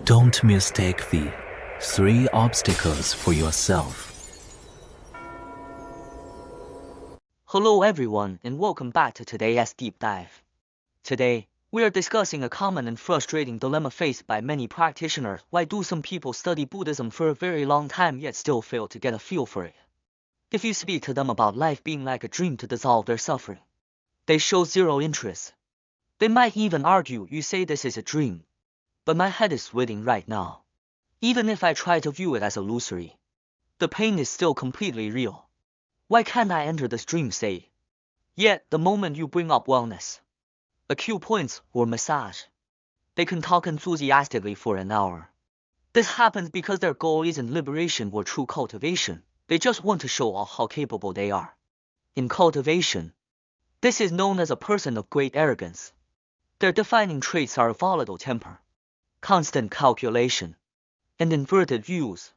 Don't mistake the 3 obstacles for yourself. Hello everyone and welcome back to today's deep dive. Today, we are discussing a common and frustrating dilemma faced by many practitioners. Why do some people study Buddhism for a very long time yet still fail to get a feel for it? If you speak to them about life being like a dream to dissolve their suffering, they show zero interest. They might even argue, you say this is a dream, but my head is sweating right now. Even if I try to view it as illusory, the pain is still completely real. Why can't I enter this dream state? Yet, the moment you bring up wellness, acupoints, or massage, they can talk enthusiastically for an hour. This happens because their goal isn't liberation or true cultivation. They just want to show off how capable they are. In cultivation, this is known as a person of great arrogance. Their defining traits are a volatile temper, constant calculation, and inverted views.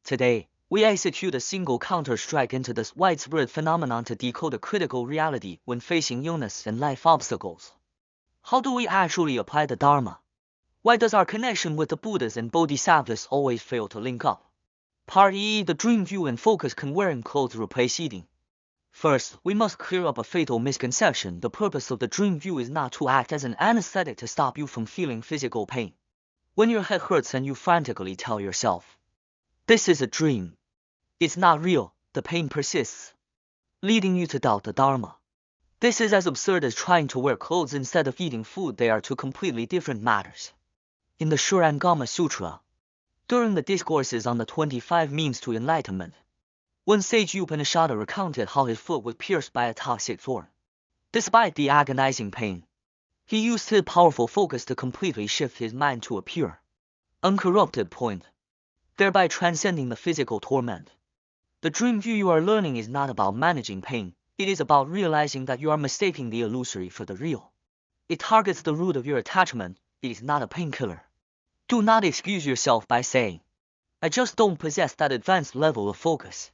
Today, we execute a single counter-strike into this widespread phenomenon to decode a critical reality when facing illness and life obstacles. How do we actually apply the Dharma? Why does our connection with the Buddhas and Bodhisattvas always fail to link up? Part E, the dream view and focus can wearing clothes replace eating. First, we must clear up a fatal misconception. The purpose of the dream view is not to act as an anesthetic to stop you from feeling physical pain. When your head hurts and you frantically tell yourself, "This is a dream," it's not real, the pain persists, leading you to doubt the Dharma. This is as absurd as trying to wear clothes instead of eating food. They are two completely different matters. In the Shurangama Sutra, during the discourses on the 25 means to enlightenment, one sage Upanishada recounted how his foot was pierced by a toxic thorn. Despite the agonizing pain, he used his powerful focus to completely shift his mind to a pure, uncorrupted point, thereby transcending the physical torment. The dream view you are learning is not about managing pain, it is about realizing that you are mistaking the illusory for the real. It targets the root of your attachment, it is not a painkiller. Do not excuse yourself by saying, "I just don't possess that advanced level of focus."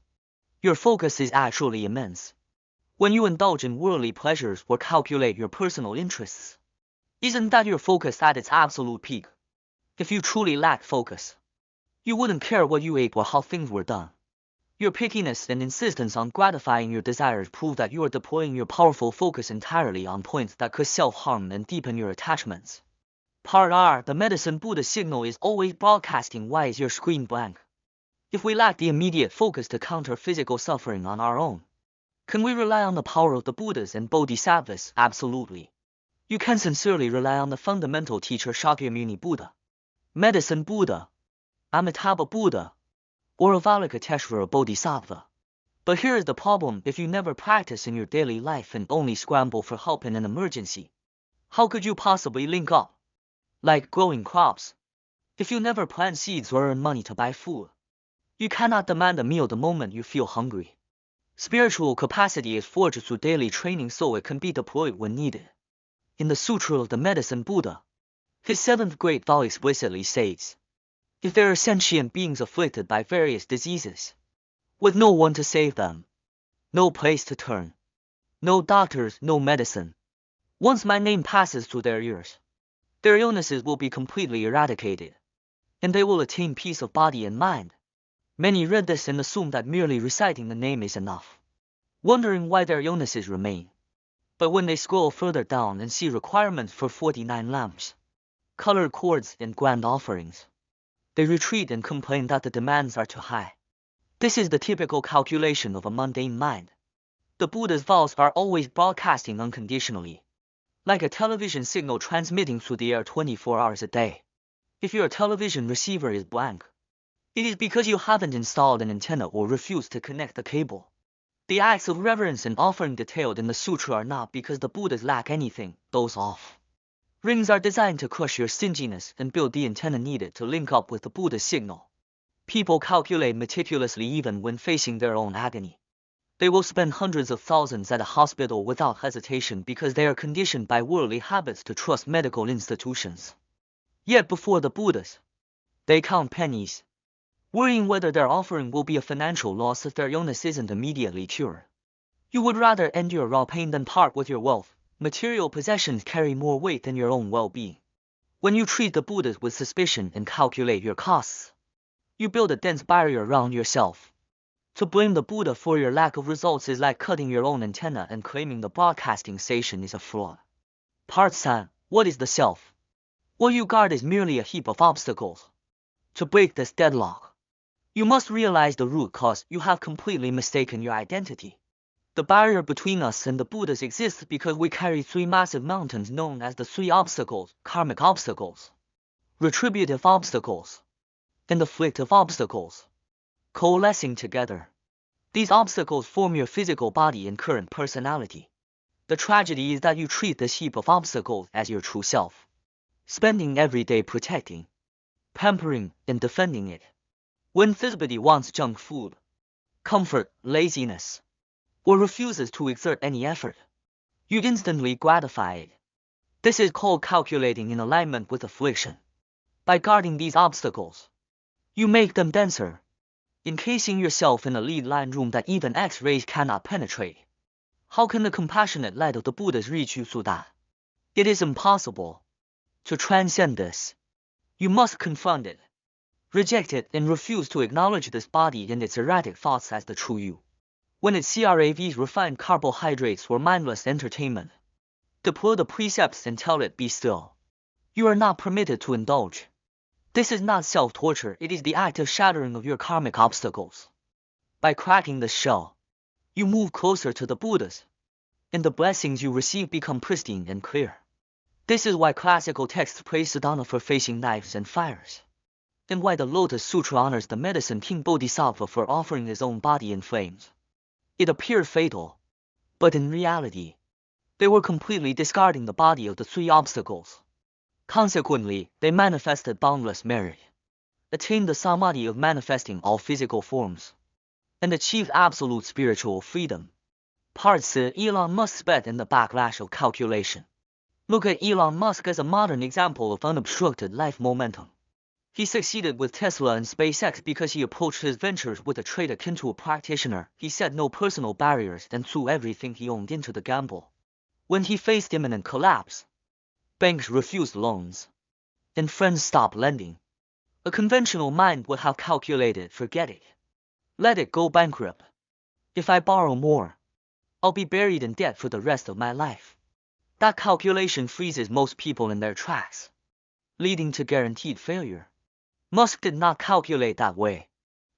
Your focus is actually immense. When you indulge in worldly pleasures or calculate your personal interests, isn't that your focus at its absolute peak? If you truly lack focus, you wouldn't care what you ate or how things were done. Your pickiness and insistence on gratifying your desires prove that you are deploying your powerful focus entirely on points that could self-harm and deepen your attachments. Part R, the medicine Buddha signal is always broadcasting. Why is your screen blank? If we lack the immediate focus to counter physical suffering on our own, can we rely on the power of the Buddhas and Bodhisattvas? Absolutely. You can sincerely rely on the fundamental teacher Shakyamuni Buddha, Medicine Buddha, Amitabha Buddha, or Avalokiteshvara Bodhisattva. But here is the problem: if you never practice in your daily life and only scramble for help in an emergency, how could you possibly link up? Like growing crops. If you never plant seeds or earn money to buy food, you cannot demand a meal the moment you feel hungry. Spiritual capacity is forged through daily training so it can be deployed when needed. In the Sutra of the Medicine Buddha, his 7th great vow explicitly states, if there are sentient beings afflicted by various diseases, with no one to save them, no place to turn, no doctors, no medicine, once my name passes through their ears, their illnesses will be completely eradicated, and they will attain peace of body and mind. Many read this and assume that merely reciting the name is enough, wondering why their illnesses remain. But when they scroll further down and see requirements for 49 lamps, colored cords, and grand offerings, they retreat and complain that the demands are too high. This is the typical calculation of a mundane mind. The Buddha's vows are always broadcasting unconditionally, like a television signal transmitting through the air 24 hours a day. If your television receiver is blank, it is because you haven't installed an antenna or refused to connect the cable. The acts of reverence and offering detailed in the sutra are not because the Buddhas lack anything. Those off rings are designed to crush your stinginess and build the antenna needed to link up with the Buddha's signal. People calculate meticulously even when facing their own agony. They will spend hundreds of thousands at a hospital without hesitation because they are conditioned by worldly habits to trust medical institutions. Yet before the Buddhas, they count pennies, worrying whether their offering will be a financial loss if their illness isn't immediately cured. You would rather endure raw pain than part with your wealth. Material possessions carry more weight than your own well-being. When you treat the Buddhas with suspicion and calculate your costs, you build a dense barrier around yourself. To blame the Buddha for your lack of results is like cutting your own antenna and claiming the broadcasting station is a fraud. Part 3. What is the self? What you guard is merely a heap of obstacles. To break this deadlock, you must realize the root cause. You have completely mistaken your identity. The barrier between us and the Buddhas exists because we carry 3 massive mountains known as the 3 obstacles: karmic obstacles, retributive obstacles, and afflictive obstacles. Coalescing together, these obstacles form your physical body and current personality. The tragedy is that you treat this heap of obstacles as your true self, spending every day protecting, pampering, and defending it. When somebody wants junk food, comfort, laziness, or refuses to exert any effort, you instantly gratify it. This is called calculating in alignment with affliction. By guarding these obstacles, you make them denser, encasing yourself in a lead-lined room that even X-rays cannot penetrate. How can the compassionate light of the Buddhas reach you so that it is impossible? To transcend this, you must confront it, reject it, and refuse to acknowledge this body and its erratic thoughts as the true you. When its CRAVs refined carbohydrates or mindless entertainment, deploy the precepts and tell it, be still. You are not permitted to indulge. This is not self-torture, it is the active shattering of your karmic obstacles. By cracking the shell, you move closer to the Buddhas, and the blessings you receive become pristine and clear. This is why classical texts praise Siddhana for facing knives and fires, and why the Lotus Sutra honors the medicine king Bodhisattva for offering his own body in flames. It appeared fatal, but in reality, they were completely discarding the body of the 3 obstacles. Consequently, they manifested boundless merit, attained the samadhi of manifesting all physical forms, and achieved absolute spiritual freedom. Part 4. Elon Musk's bet and the backlash of calculation. Look at Elon Musk as a modern example of unobstructed life momentum. He succeeded with Tesla and SpaceX because he approached his ventures with a trade akin to a practitioner. He set no personal barriers and threw everything he owned into the gamble. When he faced imminent collapse, banks refused loans, and friends stopped lending. A conventional mind would have calculated, forget it, let it go bankrupt. If I borrow more, I'll be buried in debt for the rest of my life. That calculation freezes most people in their tracks, leading to guaranteed failure. Musk did not calculate that way.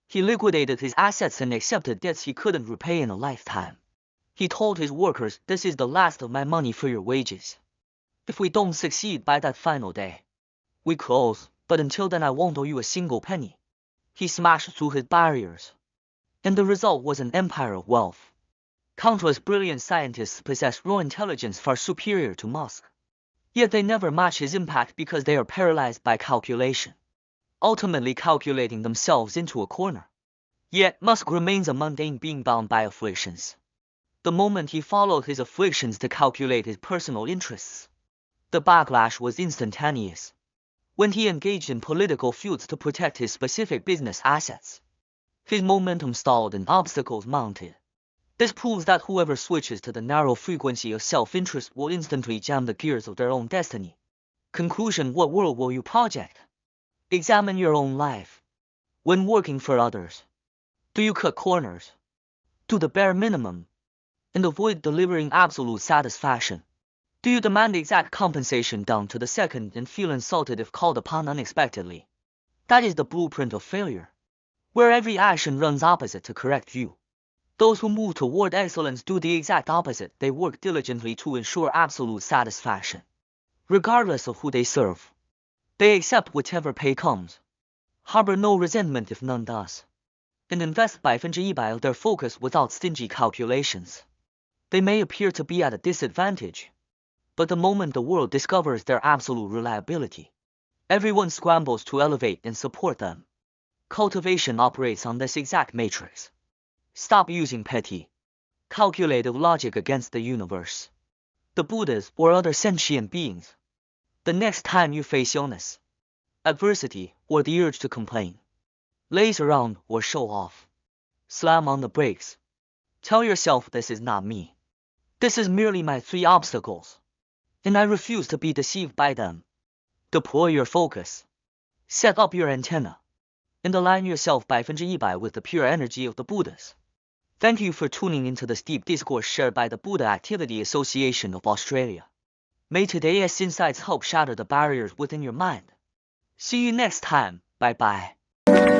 He liquidated his assets and accepted debts he couldn't repay in a lifetime. He told his workers, this is the last of my money for your wages. If we don't succeed by that final day, we close, but until then I won't owe you a single penny. He smashed through his barriers, and the result was an empire of wealth. Countless brilliant scientists possess raw intelligence far superior to Musk, yet they never match his impact because they are paralyzed by calculation, ultimately calculating themselves into a corner. Yet Musk remains a mundane being bound by afflictions. The moment he followed his afflictions to calculate his personal interests, the backlash was instantaneous. When he engaged in political feuds to protect his specific business assets, his momentum stalled and obstacles mounted. This proves that whoever switches to the narrow frequency of self-interest will instantly jam the gears of their own destiny. Conclusion: what world will you project? Examine your own life. When working for others, do you cut corners, do the bare minimum, and avoid delivering absolute satisfaction? Do you demand exact compensation down to the second and feel insulted if called upon unexpectedly? That is the blueprint of failure, where every action runs opposite to correct view. Those who move toward excellence do the exact opposite. They work diligently to ensure absolute satisfaction, regardless of who they serve. They accept whichever pay comes, harbor no resentment if none does, and invest 100% of their focus without stingy calculations. They may appear to be at a disadvantage, but the moment the world discovers their absolute reliability, everyone scrambles to elevate and support them. Cultivation operates on this exact matrix. Stop using petty, calculative logic against the universe, the Buddhas, or other sentient beings. The next time you face illness, adversity, or the urge to complain, laze around or show off, slam on the brakes. Tell yourself, this is not me. This is merely my 3 obstacles, and I refuse to be deceived by them. Deploy your focus. Set up your antenna. And align yourself 100% with the pure energy of the Buddhas. Thank you for tuning into this deep discourse shared by the Buddha Activity Association of Australia. May today's insights help shatter the barriers within your mind. See you next time. Bye bye.